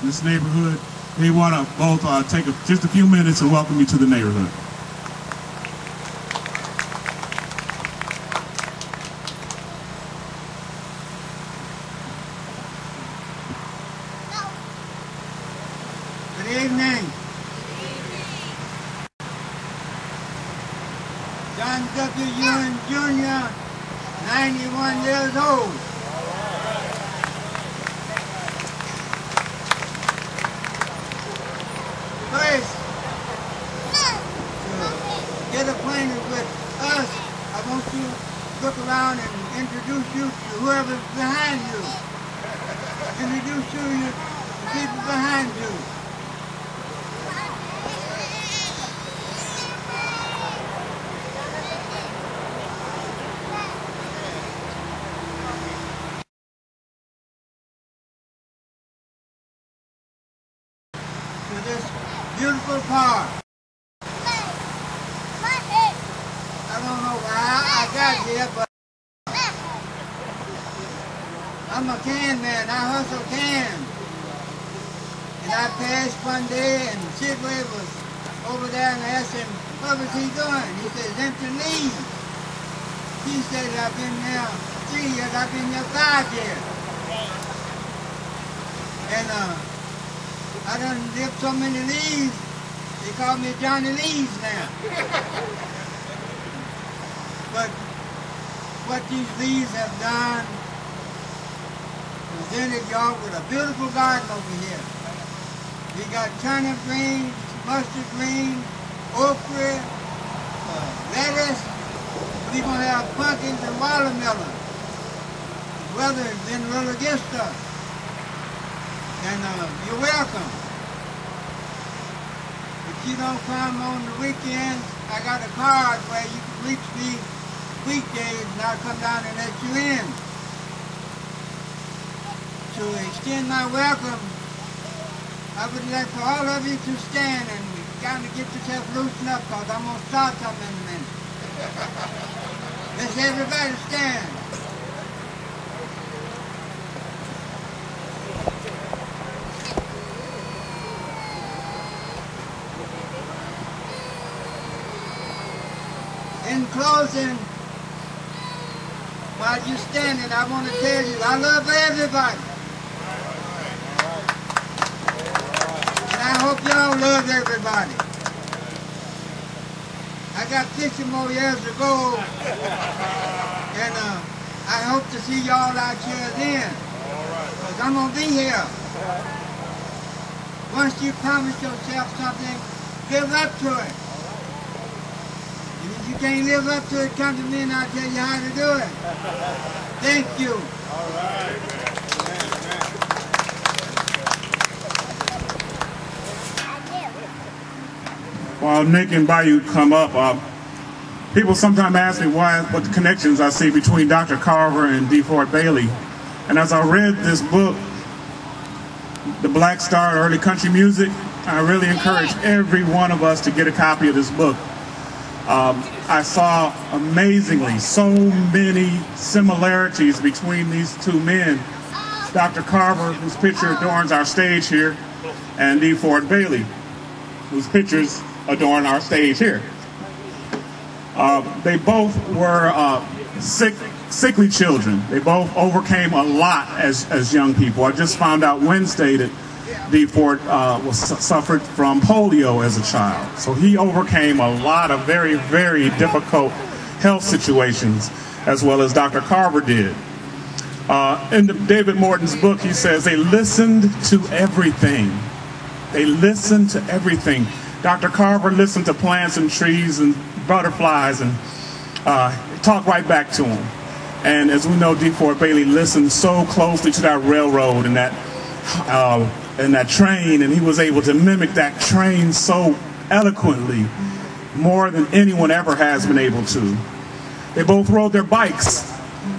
in this neighborhood. They want to both take just a few minutes and welcome you to the neighborhood. Good evening. John W. Ewing Jr., 91 years old. First, to get acquainted with us, I want you to look around and introduce you to whoever's behind you. Introduce you to the people behind you. To this beautiful park. I don't know how I got here, but I'm a can man. I hustle cans. And I passed one day and Sidway was over there and I asked him, what was he doing? He said, empty leaves. He said, I've been there 3 years, I've been there 5 years. And I done lived so many leaves, they call me Johnny Leaves now. But what these leaves have done, presented y'all with a beautiful garden over here. We got turnip greens, mustard greens, okra, lettuce. We're going to have pumpkins and watermelon. The weather has been a little against us. And you're welcome. If you don't come on the weekends, I got a card where you can reach me weekdays and I'll come down and let you in. To extend my welcome, I would like for all of you to stand and kind of get yourself loosened up because I'm going to start something in a minute. Let's everybody stand. In closing, while you're standing, I want to tell you, I love everybody. And I hope y'all love everybody. I got 50 more years to go, and I hope to see y'all out here then, because I'm going to be here. Once you promise yourself something, live up to it. And if you can't live up to it, come to me and I'll tell you how to do it. Thank you. All right. While Nick and Bayou come up, people sometimes ask me what the connections I see between Dr. Carver and Deford Baily. And as I read this book, The Black Star, Early Country Music, I really encourage every one of us to get a copy of this book. I saw amazingly so many similarities between these two men. Dr. Carver, whose picture adorns our stage here, and Deford Baily, whose pictures adorn our stage here. They both were sickly children. They both overcame a lot as young people. I just found out Wednesday that Deford suffered from polio as a child. So he overcame a lot of very, very difficult health situations, as well as Dr. Carver did. In David Morton's book, he says they listened to everything. They listened to everything. Dr. Carver listened to plants and trees and butterflies and talked right back to them. And as we know, Deford Baily listened so closely to that railroad and that train, and he was able to mimic that train so eloquently, more than anyone ever has been able to. They both rode their bikes.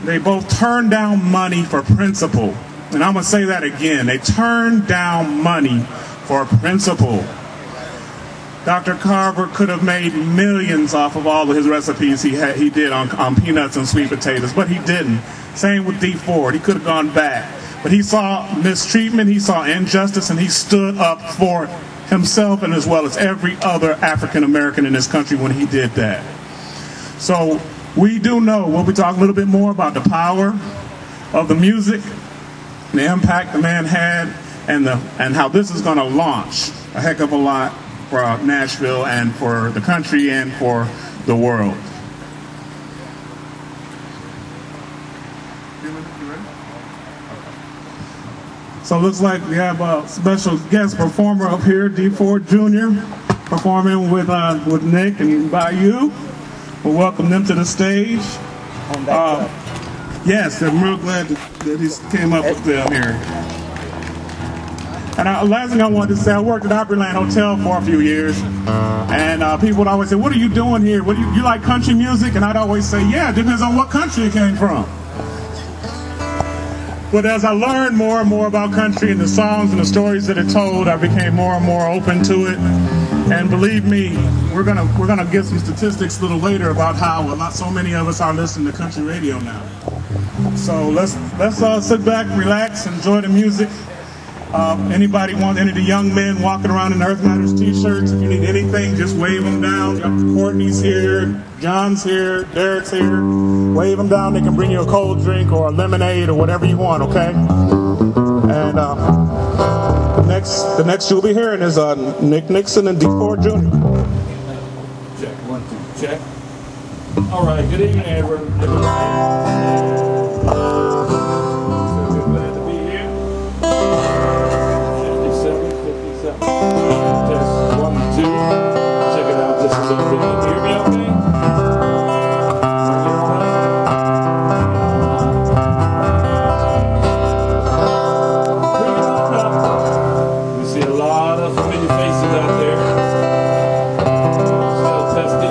They both turned down money for principle. And I'm going to say that again. They turned down money for principle. Dr. Carver could have made millions off of all of his recipes he did on peanuts and sweet potatoes, but he didn't. Same with Deford. He could have gone back. But he saw mistreatment, he saw injustice, and he stood up for himself and as well as every other African American in this country when he did that. So we do know, we'll be talking a little bit more about the power of the music, the impact the man had, and how this is going to launch a heck of a lot for Nashville and for the country and for the world. So it looks like we have a special guest performer up here, Deford Jr., performing with Nick and Bayou. We'll welcome them to the stage. Yes, I'm real glad that he came up with them here. And last thing I wanted to say, I worked at Opryland Hotel for a few years, and people would always say, "What are you doing here? What you like country music?" And I'd always say, "Yeah, it depends on what country it came from." But as I learned more and more about country and the songs and the stories that it told, I became more and more open to it. And believe me, we're gonna get some statistics a little later about how so many of us are listening to country radio now. So let's sit back, relax, enjoy the music. Anybody want any of the young men walking around in EarthMatterS t-shirts? If you need anything, just wave them down. Courtney's here, John's here, Derek's here. Wave them down. They can bring you a cold drink or a lemonade or whatever you want, okay? And the next you'll be hearing is Nick Nixon and Deford Jr. Check, 1, 2, check. All right, good evening, everybody. Test 1, 2. Check it out just a little bit. Can you hear me okay? Bring it on up. We see a lot of familiar faces out there. Still testing. A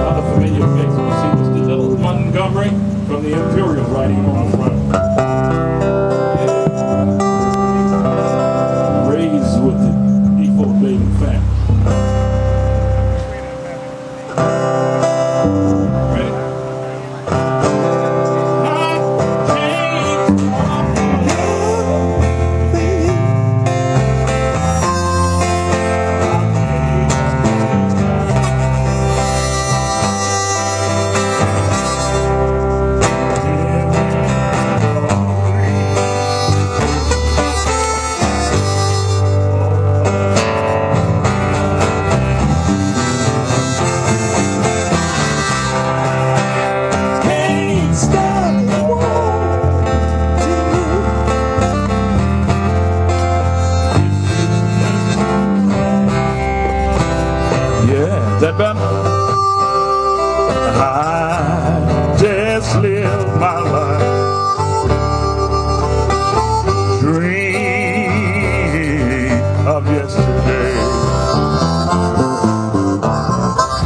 lot of familiar faces. We see Mr. Little Montgomery from the Imperial writing on the front. With the Deford Baily family. Ready? Is that better? I just live my life, dream of yesterday.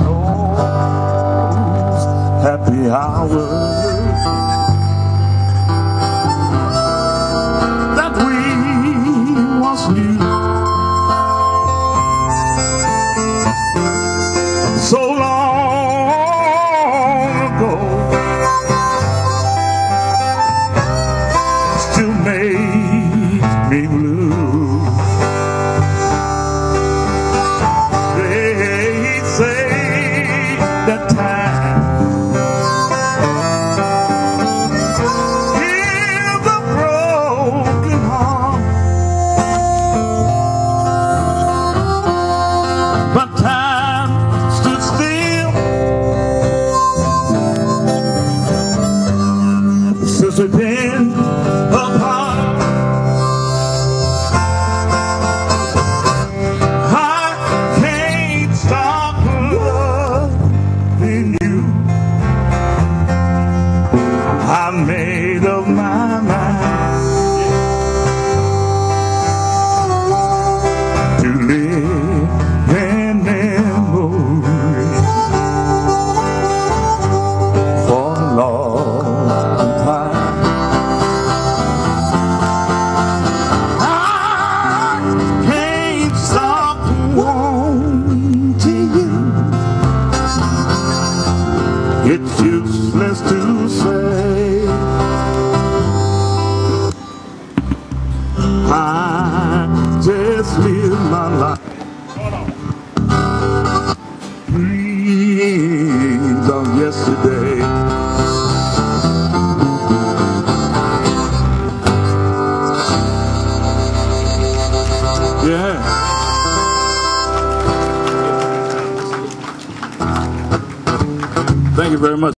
Those happy hours that we once knew. So long ago, still make me blue. They say that time is a broken heart. just live my life. Dreams of yesterday.